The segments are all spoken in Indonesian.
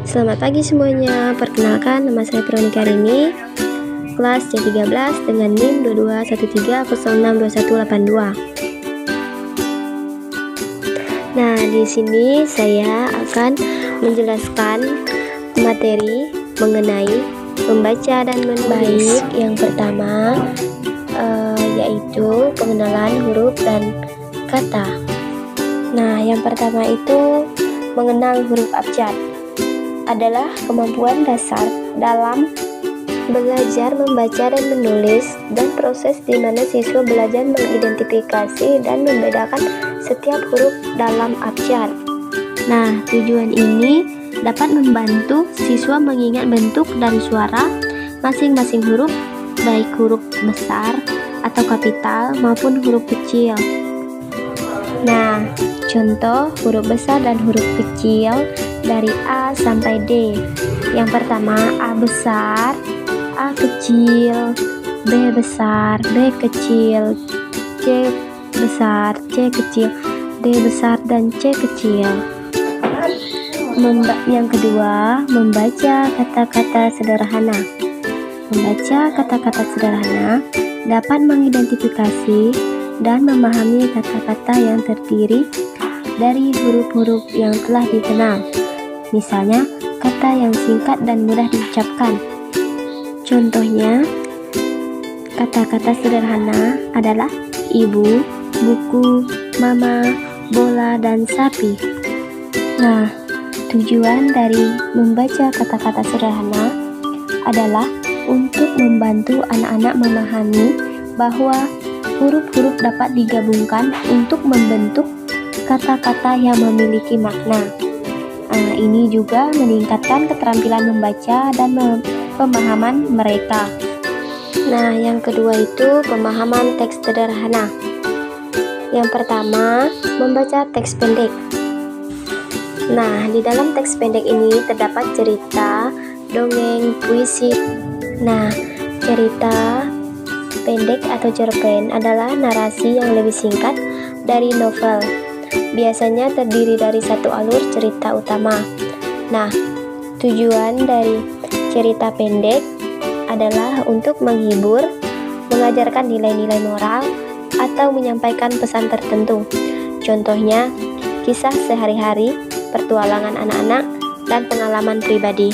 Selamat pagi semuanya, perkenalkan nama saya Veronica Rini, kelas C13 dengan NIM 2213062182. Nah, di sini saya akan menjelaskan materi mengenai membaca dan menulis. Yang pertama yaitu pengenalan huruf dan kata. Nah, yang pertama itu mengenal huruf abjad adalah kemampuan dasar dalam belajar membaca dan menulis, dan proses di mana siswa belajar mengidentifikasi dan membedakan setiap huruf dalam abjad. Nah, tujuan ini dapat membantu siswa mengingat bentuk dan suara masing-masing huruf, baik huruf besar atau kapital maupun huruf kecil. Nah, contoh huruf besar dan huruf kecil dari A sampai D. Yang pertama A besar, A kecil, B besar, B kecil, C besar, C kecil, D besar, dan C kecil. Yang kedua, membaca kata-kata sederhana. Membaca kata-kata sederhana dapat mengidentifikasi dan memahami kata-kata yang terdiri dari huruf-huruf yang telah dikenal. Misalnya, kata yang singkat dan mudah diucapkan. Contohnya, kata-kata sederhana adalah ibu, buku, mama, bola, dan sapi. Nah, tujuan dari membaca kata-kata sederhana adalah untuk membantu anak-anak memahami bahwa huruf-huruf dapat digabungkan untuk membentuk kata-kata yang memiliki makna. Nah, ini juga meningkatkan keterampilan membaca dan pemahaman mereka. Nah, yang kedua itu pemahaman teks sederhana. Yang pertama, membaca teks pendek. Nah, di dalam teks pendek ini terdapat cerita, dongeng, puisi. Nah, cerita pendek atau cerpen adalah narasi yang lebih singkat dari novel. Biasanya terdiri dari satu alur cerita utama. Nah, tujuan dari cerita pendek adalah untuk menghibur, mengajarkan nilai-nilai moral, atau menyampaikan pesan tertentu. Contohnya, kisah sehari-hari, petualangan anak-anak, dan pengalaman pribadi.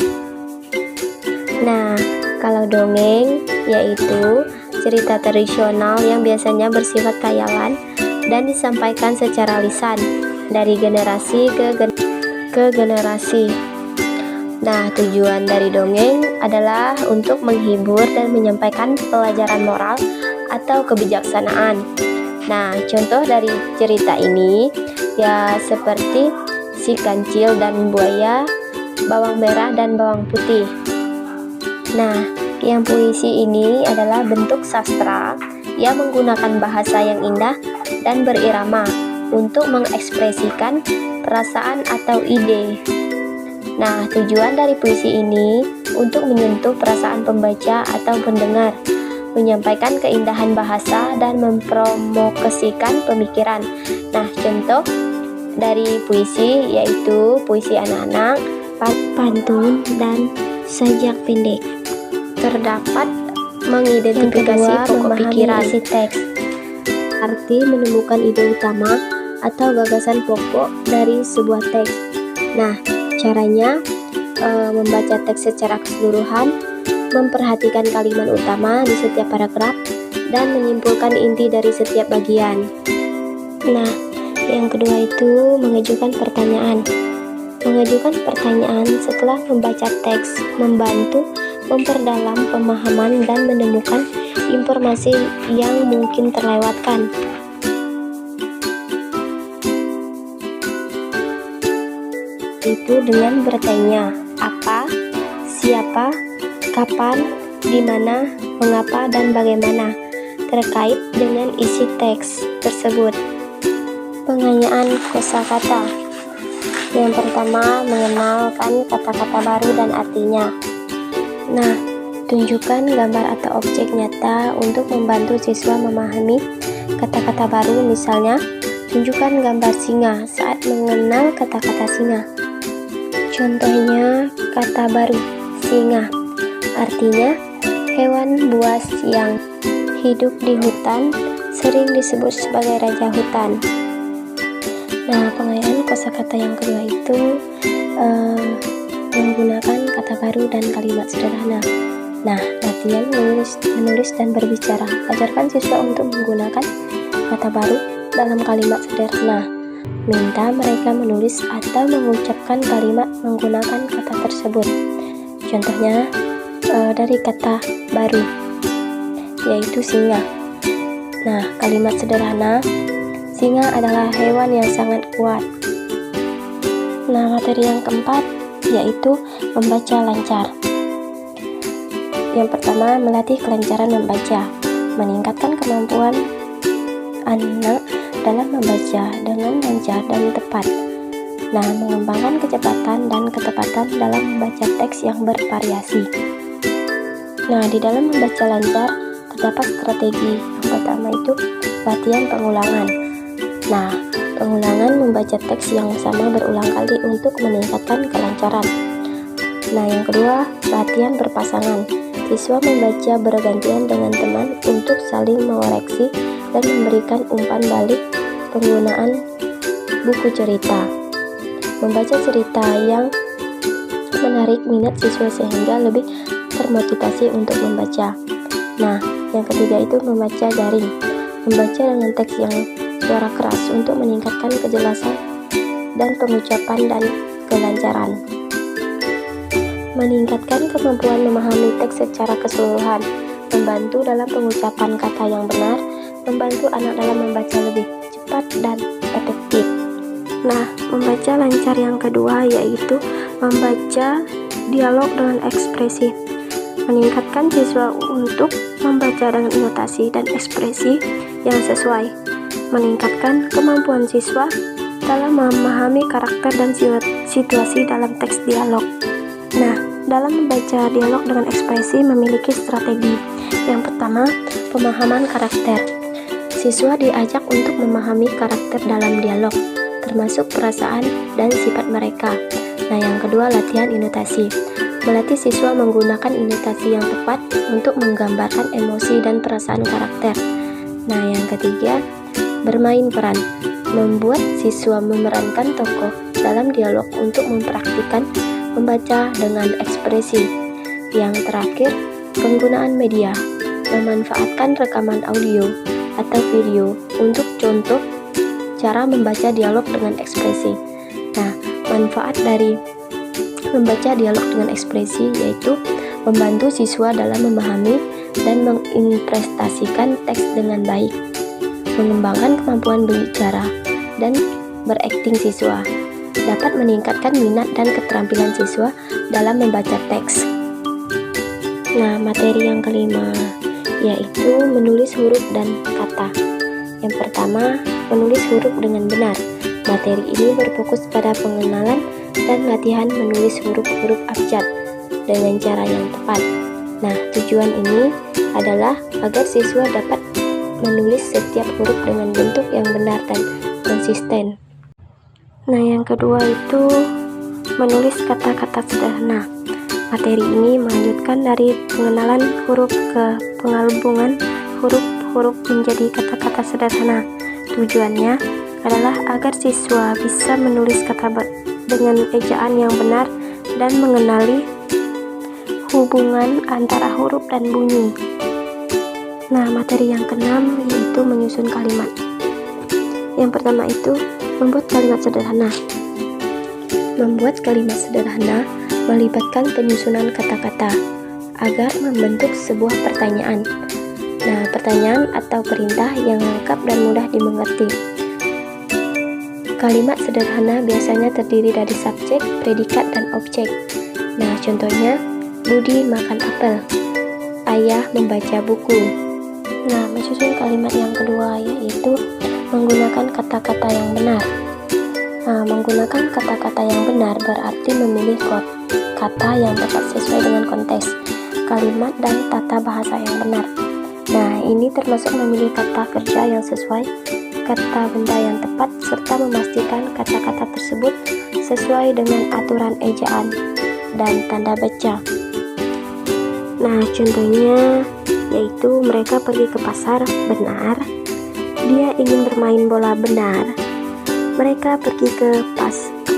Nah, kalau dongeng yaitu cerita tradisional yang biasanya bersifat khayalan dan disampaikan secara lisan dari generasi ke generasi. Nah, tujuan dari dongeng adalah untuk menghibur dan menyampaikan pelajaran moral atau kebijaksanaan. Nah, contoh dari cerita ini ya seperti si kancil dan buaya, bawang merah dan bawang putih. Nah, yang puisi ini adalah bentuk sastra yang menggunakan bahasa yang indah dan berirama untuk mengekspresikan perasaan atau ide. Nah, tujuan dari puisi ini untuk menyentuh perasaan pembaca atau pendengar, menyampaikan keindahan bahasa dan mempromosikan pemikiran. Nah, contoh dari puisi yaitu puisi anak-anak, pantun, dan sajak pendek. Terdapat mengidentifikasi pokok pikiran isi teks, arti menemukan ide utama atau gagasan pokok dari sebuah teks. Nah, caranya membaca teks secara keseluruhan, memperhatikan kalimat utama di setiap paragraf, dan menyimpulkan inti dari setiap bagian. Nah, yang kedua itu mengajukan pertanyaan. Mengajukan pertanyaan setelah membaca teks membantu memperdalam pemahaman dan menemukan informasi yang mungkin terlewatkan. Itu dengan bertanya apa, siapa, kapan, di mana, mengapa, dan bagaimana terkait dengan isi teks tersebut. Pengayaan kosakata. Yang pertama, mengenalkan kata-kata baru dan artinya. Nah, tunjukkan gambar atau objek nyata untuk membantu siswa memahami kata-kata baru. Misalnya, tunjukkan gambar singa saat mengenal kata-kata singa. Contohnya kata baru, singa. Artinya, hewan buas yang hidup di hutan sering disebut sebagai raja hutan. Nah, pengayaan kosakata yang kedua itu menggunakan kata baru dan kalimat sederhana. Nah, latihan menulis dan berbicara. Ajarkan siswa untuk menggunakan kata baru dalam kalimat sederhana. Minta mereka menulis atau mengucapkan kalimat menggunakan kata tersebut. Contohnya dari kata baru, yaitu singa. Nah, kalimat sederhana, singa adalah hewan yang sangat kuat. Nah, materi yang keempat yaitu membaca lancar. Yang pertama, melatih kelancaran membaca, meningkatkan kemampuan anak dalam membaca dengan lancar dan tepat. Nah, mengembangkan kecepatan dan ketepatan dalam membaca teks yang bervariasi. Nah, di dalam membaca lancar terdapat strategi. Yang pertama itu latihan pengulangan. Nah, pengulangan membaca teks yang sama berulang kali untuk meningkatkan kelancaran. Nah, yang kedua, latihan berpasangan. Siswa membaca bergantian dengan teman untuk saling mengoreksi dan memberikan umpan balik. Penggunaan buku cerita. Membaca cerita yang menarik minat siswa sehingga lebih termotivasi untuk membaca. Nah, yang ketiga itu membaca daring. Membaca dengan teks yang suara keras untuk meningkatkan kejelasan dan pengucapan dan kelancaran. Meningkatkan kemampuan memahami teks secara keseluruhan, membantu dalam pengucapan kata yang benar, membantu anak dalam membaca lebih cepat dan efektif. Nah, membaca lancar yang kedua yaitu membaca dialog dengan ekspresi. Meningkatkan siswa untuk membaca dengan intonasi dan ekspresi yang sesuai. Meningkatkan kemampuan siswa dalam memahami karakter dan situasi dalam teks dialog. Nah, dalam membaca dialog dengan ekspresi memiliki strategi. Yang pertama, pemahaman karakter. Siswa diajak untuk memahami karakter dalam dialog, termasuk perasaan dan sifat mereka. Nah, yang kedua, latihan intonasi. Melatih siswa menggunakan intonasi yang tepat untuk menggambarkan emosi dan perasaan karakter. Nah, yang ketiga, bermain peran. Membuat siswa memerankan tokoh dalam dialog untuk mempraktikkan membaca dengan ekspresi. Yang terakhir, penggunaan media. Memanfaatkan rekaman audio atau video untuk contoh cara membaca dialog dengan ekspresi. Nah, manfaat dari membaca dialog dengan ekspresi yaitu membantu siswa dalam memahami dan menginterpretasikan teks dengan baik, mengembangkan kemampuan berbicara dan berakting siswa, dapat meningkatkan minat dan keterampilan siswa dalam membaca teks. Nah, materi yang kelima yaitu menulis huruf dan kata. Yang pertama, menulis huruf dengan benar. Materi ini berfokus pada pengenalan dan latihan menulis huruf-huruf abjad dengan cara yang tepat. Nah, tujuan ini adalah agar siswa dapat menulis setiap huruf dengan bentuk yang benar dan konsisten. Nah, yang kedua itu menulis kata-kata sederhana. Materi ini melanjutkan dari pengenalan huruf ke penggabungan huruf-huruf menjadi kata-kata sederhana. Tujuannya adalah agar siswa bisa menulis kata dengan ejaan yang benar dan mengenali hubungan antara huruf dan bunyi. Nah, materi yang keenam yaitu menyusun kalimat. Yang pertama itu membuat kalimat sederhana. Membuat kalimat sederhana melibatkan penyusunan kata-kata agar membentuk sebuah pertanyaan. Nah, pertanyaan atau perintah yang lengkap dan mudah dimengerti. Kalimat sederhana biasanya terdiri dari subjek, predikat, dan objek. Nah, contohnya, Budi makan apel, Ayah membaca buku. Nah, menyusun kalimat yang kedua yaitu menggunakan kata-kata yang benar. Nah, menggunakan kata-kata yang benar berarti memilih kata yang tepat sesuai dengan konteks, kalimat, dan tata bahasa yang benar. Nah, ini termasuk memilih kata kerja yang sesuai kata benda yang tepat, serta memastikan kata-kata tersebut sesuai dengan aturan ejaan dan tanda baca. Nah, contohnya yaitu mereka pergi ke pasar, benar. Dia ingin bermain bola, benar. Mereka pergi ke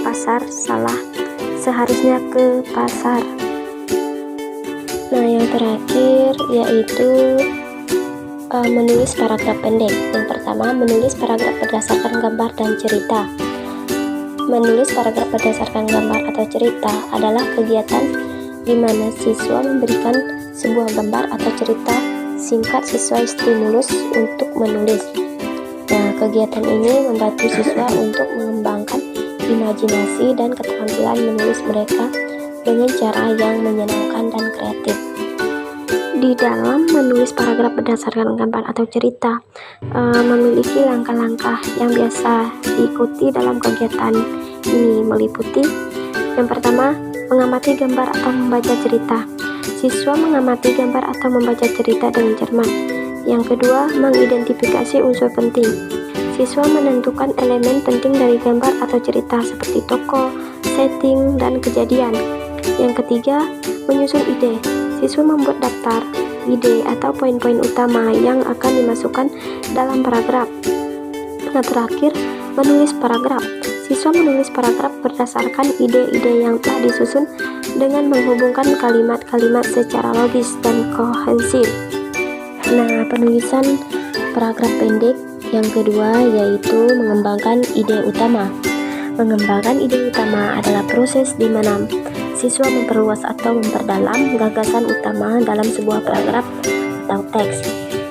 pasar, salah. Seharusnya ke pasar. Nah, yang terakhir yaitu menulis paragraf pendek. Yang pertama, menulis paragraf berdasarkan gambar dan cerita. Menulis paragraf berdasarkan gambar atau cerita adalah kegiatan di mana siswa memberikan sebuah gambar atau cerita singkat sesuai stimulus untuk menulis. Nah, kegiatan ini membantu siswa untuk mengembangkan imajinasi dan keterampilan menulis mereka dengan cara yang menyenangkan dan kreatif. Di dalam menulis paragraf berdasarkan gambar atau cerita, memiliki langkah-langkah yang biasa diikuti dalam kegiatan ini, meliputi yang pertama, mengamati gambar atau membaca cerita. Siswa mengamati gambar atau membaca cerita dengan cermat. Yang kedua, mengidentifikasi unsur penting. Siswa menentukan elemen penting dari gambar atau cerita seperti tokoh, setting, dan kejadian. Yang ketiga, menyusun ide. Siswa membuat daftar ide atau poin-poin utama yang akan dimasukkan dalam paragraf. Nah, terakhir, menulis paragraf. Siswa menulis paragraf berdasarkan ide-ide yang telah disusun dengan menghubungkan kalimat-kalimat secara logis dan kohensif. Nah, penulisan paragraf pendek yang kedua yaitu mengembangkan ide utama. Mengembangkan ide utama adalah proses di mana siswa memperluas atau memperdalam gagasan utama dalam sebuah paragraf atau teks.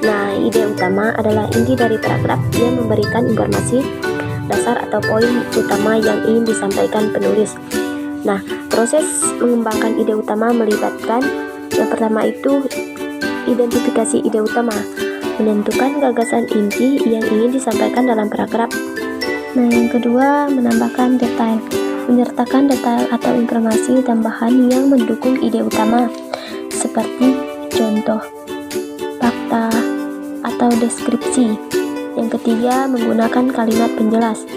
Nah, ide utama adalah inti dari paragraf yang memberikan informasi dasar atau poin utama yang ingin disampaikan penulis. Nah, proses mengembangkan ide utama melibatkan yang pertama itu identifikasi ide utama, menentukan gagasan inti yang ingin disampaikan dalam paragraf. Nah, yang kedua, menambahkan detail, menyertakan detail atau informasi tambahan yang mendukung ide utama, seperti contoh, fakta, atau deskripsi. Yang ketiga, menggunakan kalimat penjelas,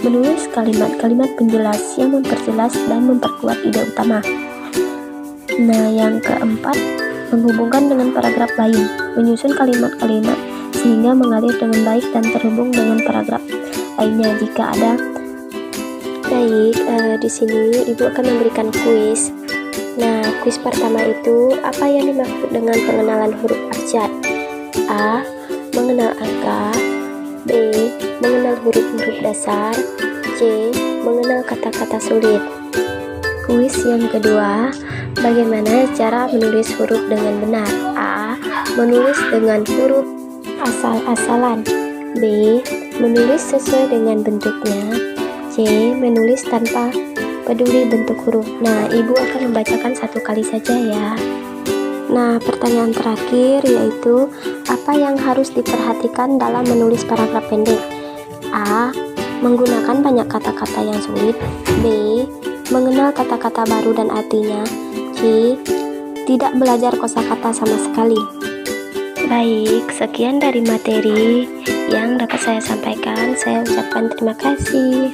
menulis kalimat-kalimat penjelas yang memperjelas dan memperkuat ide utama. Nah, yang keempat, menghubungkan dengan paragraf lain, menyusun kalimat-kalimat sehingga mengalir dengan baik dan terhubung dengan paragraf lainnya jika ada. Baik, di sini Ibu akan memberikan kuis. Nah, kuis pertama itu apa yang dimaksud dengan pengenalan huruf abjad? A. Mengenal angka. B. Mengenal huruf-huruf dasar. C. Mengenal kata-kata sulit. Kuis yang kedua, bagaimana cara menulis huruf dengan benar? A. Menulis dengan huruf asal-asalan. B. Menulis sesuai dengan bentuknya. C. Menulis tanpa peduli bentuk huruf. Nah, Ibu akan membacakan satu kali saja ya. Nah, pertanyaan terakhir yaitu apa yang harus diperhatikan dalam menulis paragraf pendek? A. Menggunakan banyak kata-kata yang sulit. B. Mengenal kata-kata baru dan artinya. C. Tidak belajar kosakata sama sekali. Baik, sekian dari materi yang dapat saya sampaikan. Saya ucapkan terima kasih.